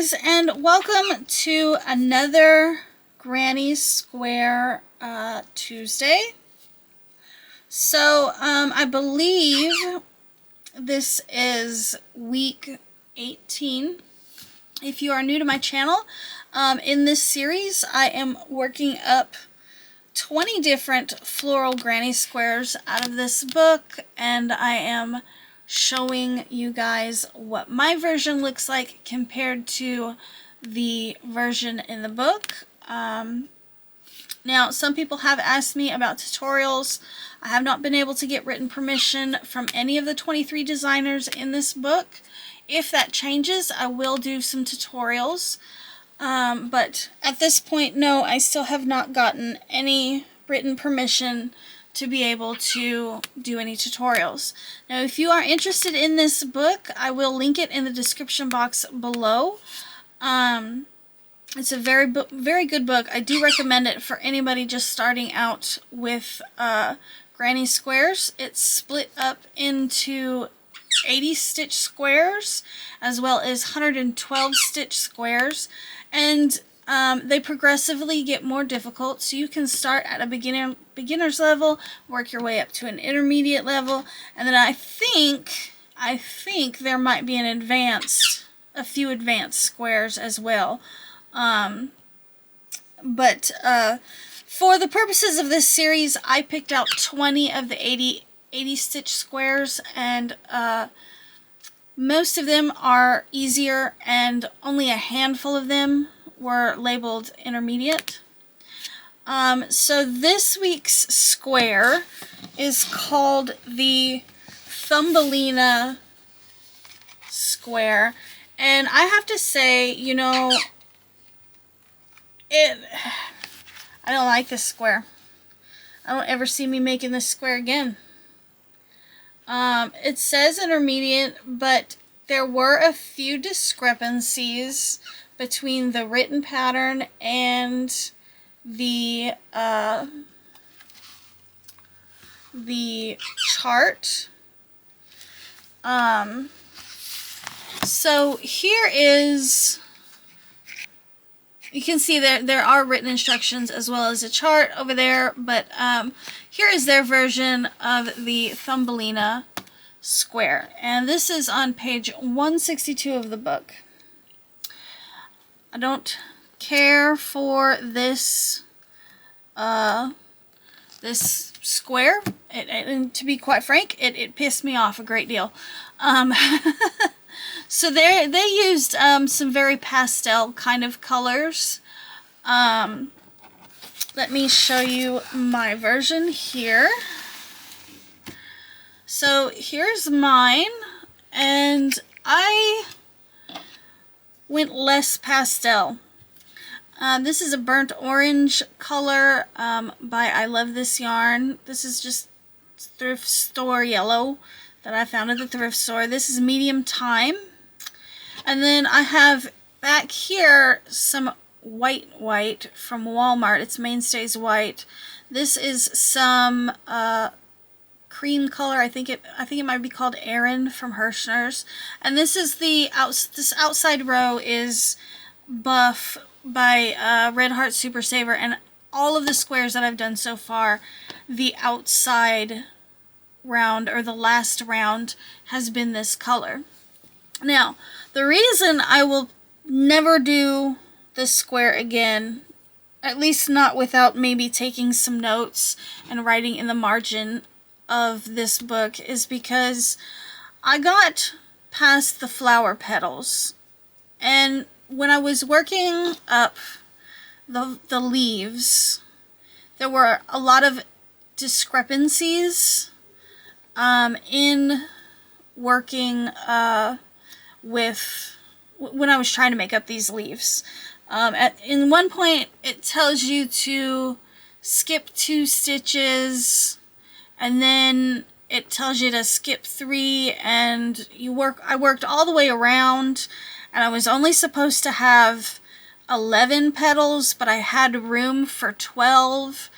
guys, and welcome to another Granny Square Tuesday. So, I believe this is week 18. If you are new to my channel, in this series I am working up 20 different floral granny squares out of this book, and I am showing you guys what my version looks like compared to the version in the book. Now, some people have asked me about tutorials. I have not been able to get written permission from any of the 23 designers in this book. If that changes, I will do some tutorials. But at this point, no, I still have not gotten any written permission to be able to do any tutorials. Now, if you are interested in this book, I will link it in the description box below. It's a very good book. I do recommend it for anybody just starting out with granny squares. It's split up into 80 stitch squares as well as 112 stitch squares, and they progressively get more difficult, so you can start at a beginner's level, work your way up to an intermediate level, and then I think there might be a few advanced squares as well. But for the purposes of this series, I picked out 20 of the 80 stitch squares, and most of them are easier, and only a handful of them were labeled intermediate. So this week's square is called the Thumbelina square, and I have to say, you know, I don't like this square. I don't ever see me making this square again. It says intermediate, but there were a few discrepancies between the written pattern and the chart. So here is, you can see there are written instructions as well as a chart over there, but here is their version of the Thumbelina square, and this is on page 162 of the book. I don't care for this this square. And to be quite frank, it pissed me off a great deal. So they used some very pastel kind of colors. Let me show you my version here. So here's mine, and I went less pastel. This is a burnt orange color by I Love This Yarn. This is just thrift store yellow that I found at the thrift store. This is medium thyme. And then I have back here some white from Walmart. It's Mainstays White. This is some cream color. I think it might be called Erin from Hirschner's. And this is this outside row is Buff by Red Heart Super Saver, and all of the squares that I've done so far, the outside round, or the last round, has been this color. Now, the reason I will never do this square again, at least not without maybe taking some notes and writing in the margin of this book, is because I got past the flower petals, and when I was working up the leaves, there were a lot of discrepancies in working when I was trying to make up these leaves. In one point, it tells you to skip 2 stitches, and then it tells you to skip 3, and I worked all the way around, and I was only supposed to have 11 petals, but I had room for 12,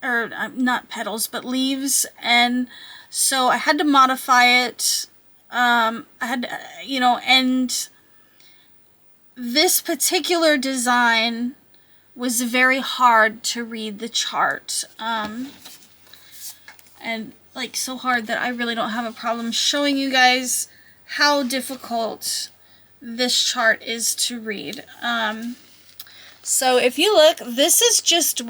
or not petals, but leaves, and so I had to modify it. I had to, and this particular design was very hard to read the chart. And like so hard that I really don't have a problem showing you guys how difficult this chart is to read. So if you look, this is just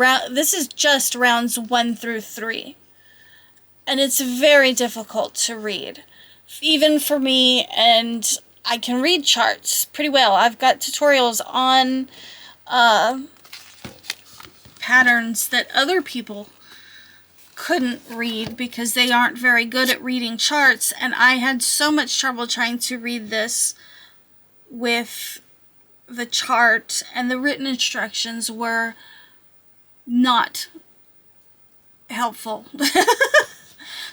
rounds 1 through 3. And it's very difficult to read, even for me, and I can read charts pretty well. I've got tutorials on patterns that other people couldn't read because they aren't very good at reading charts, and I had so much trouble trying to read this with the chart, and the written instructions were not helpful.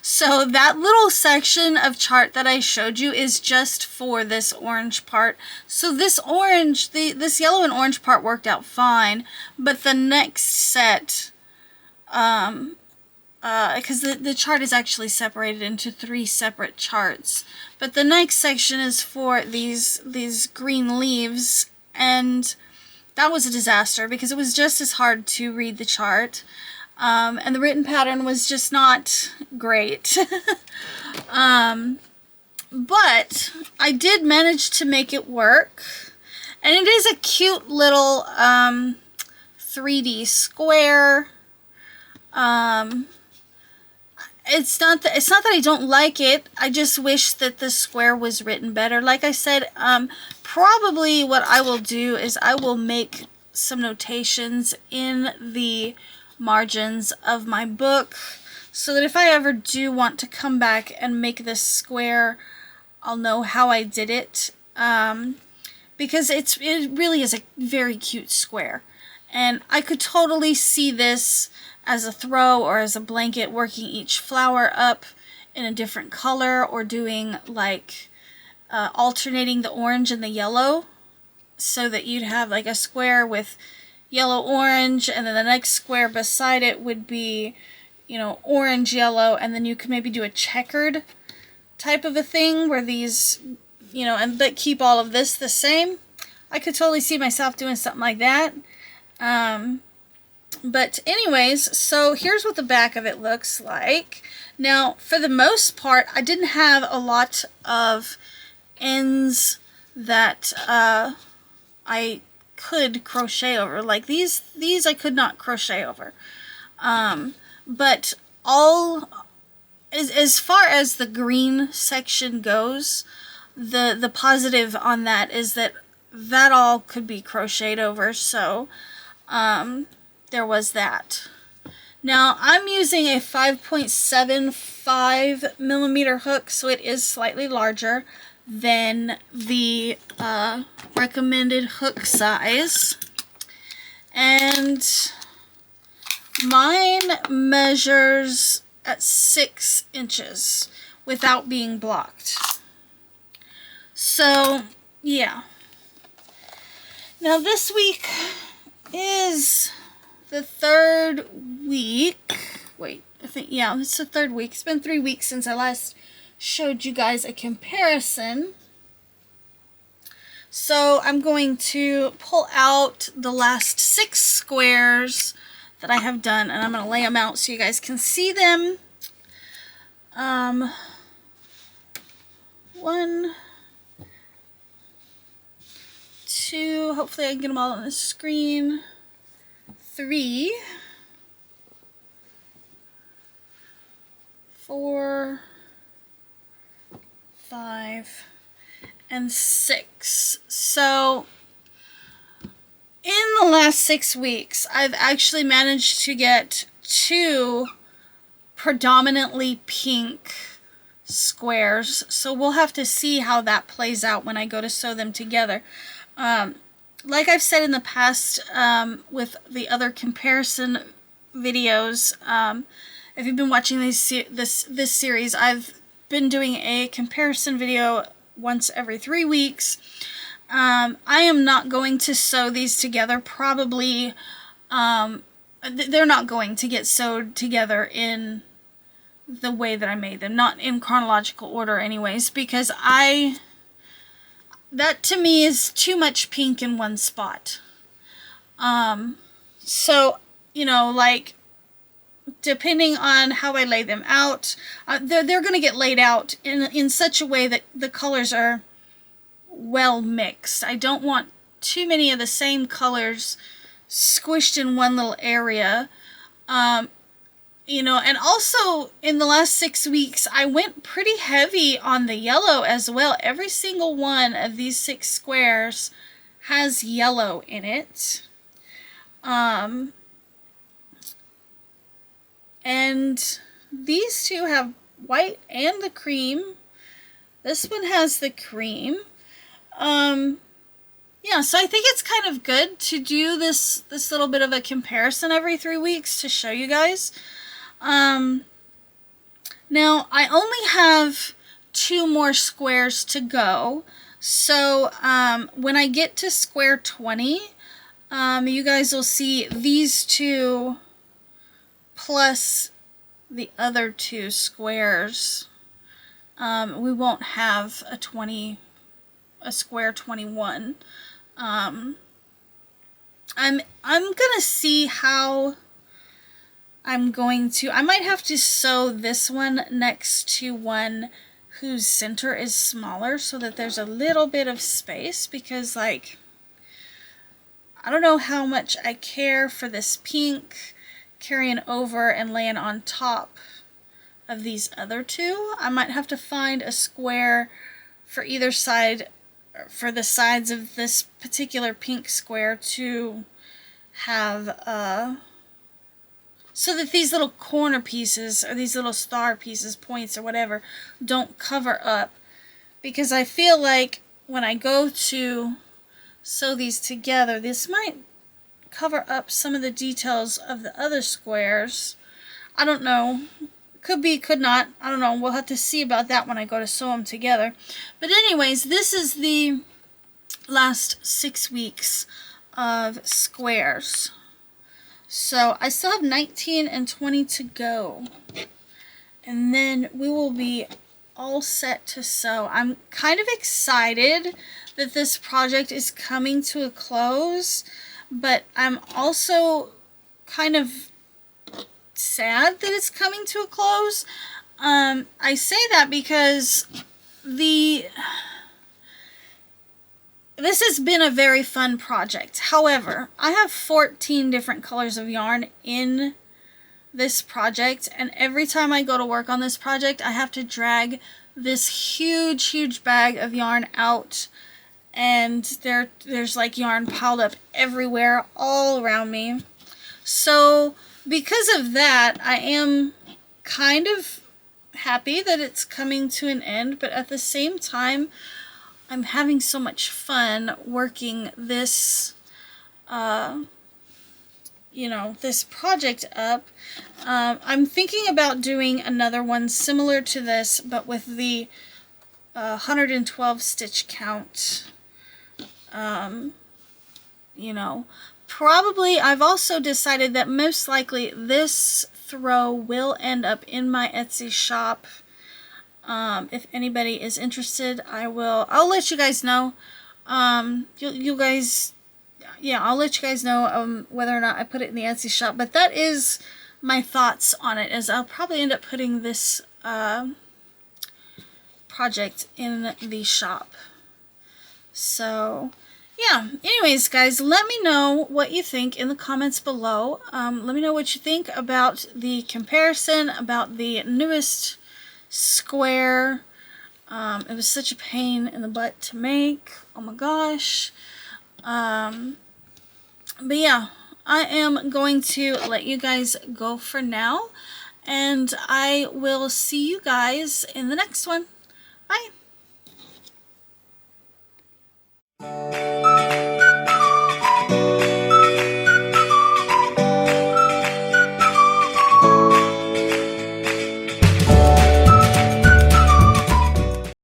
So that little section of chart that I showed you is just for this orange part. So this orange, this yellow and orange part worked out fine, but the next set, because the chart is actually separated into 3 separate charts, but the next section is for these green leaves, and that was a disaster because it was just as hard to read the chart. And the written pattern was just not great. But I did manage to make it work. And it is a cute little 3D square. It's not that I don't like it. I just wish that the square was written better. Like I said, probably what I will do is I will make some notations in the margins of my book so that if I ever do want to come back and make this square, I'll know how I did it, because it really is a very cute square, and I could totally see this as a throw or as a blanket, working each flower up in a different color, or doing like alternating the orange and the yellow so that you'd have like a square with yellow orange, and then the next square beside it would be, you know, orange yellow, and then you could maybe do a checkered type of a thing where these, you know, and but keep all of this the same. I could totally see myself doing something like that. But anyways, so here's what the back of it looks like. Now, for the most part, I didn't have a lot of ends that I could crochet over. Like these I could not crochet over. But all, as far as the green section goes, the positive on that is that all could be crocheted over. So there was that. Now I'm using a 5.75 millimeter hook, so it is slightly larger than the recommended hook size, and mine measures at 6 inches without being blocked. So yeah, now this week is the 3rd week. Wait, I think, yeah, it's the 3rd week. It's been 3 weeks since I last showed you guys a comparison. So I'm going to pull out the last 6 squares that I have done, and I'm going to lay them out so you guys can see them. 1, 2, hopefully I can get them all on the screen. 3, 4, 5, and 6. So in the last 6 weeks, I've actually managed to get 2 predominantly pink squares. So we'll have to see how that plays out when I go to sew them together. Like I've said in the past, with the other comparison videos, if you've been watching this series, I've been doing a comparison video once every 3 weeks. I am not going to sew these together. Probably, they're not going to get sewed together in the way that I made them. Not in chronological order anyways, because I that to me is too much pink in one spot. So, you know, like, depending on how I lay them out, they're going to get laid out in such a way that the colors are well mixed. I don't want too many of the same colors squished in one little area. You know, and also in the last 6 weeks, I went pretty heavy on the yellow as well. Every single one of these 6 squares has yellow in it. And these two have white and the cream. This one has the cream. Yeah, so I think it's kind of good to do this little bit of a comparison every 3 weeks to show you guys. Now, I only have 2 more squares to go, so when I get to square 20, you guys will see these 2 plus the other 2 squares. We won't have a square 21. I'm gonna see how I'm going to, I might have to sew this one next to one whose center is smaller so that there's a little bit of space, because, like, I don't know how much I care for this pink carrying over and laying on top of these other 2. I might have to find a square for either side, for the sides of this particular pink square, to have so that these little corner pieces, or these little star pieces, points or whatever, don't cover up. Because I feel like when I go to sew these together, this might cover up some of the details of the other squares. I don't know. Could be, could not. I don't know. We'll have to see about that when I go to sew them together. But anyways, this is the last 6 weeks of squares. So I still have 19 and 20 to go. And then we will be all set to sew. I'm kind of excited that this project is coming to a close, but I'm also kind of sad that it's coming to a close. I say that because this has been a very fun project. However, I have 14 different colors of yarn in this project, and every time I go to work on this project, I have to drag this huge bag of yarn out, and there's like yarn piled up everywhere all around me. So because of that, I am kind of happy that it's coming to an end, but at the same time, I'm having so much fun working this, you know, this project up. I'm thinking about doing another one similar to this, but with the 112 stitch count. You know, probably I've also decided that most likely this throw will end up in my Etsy shop. If anybody is interested, I'll let you guys know. You guys, yeah, I'll let you guys know whether or not I put it in the Etsy shop. But that is my thoughts on it, is I'll probably end up putting this project in the shop. So yeah, anyways guys, let me know what you think in the comments below. Let me know what you think about the comparison, about the newest square. It was such a pain in the butt to make. Oh my gosh. But yeah, I am going to let you guys go for now, and I will see you guys in the next one. Bye.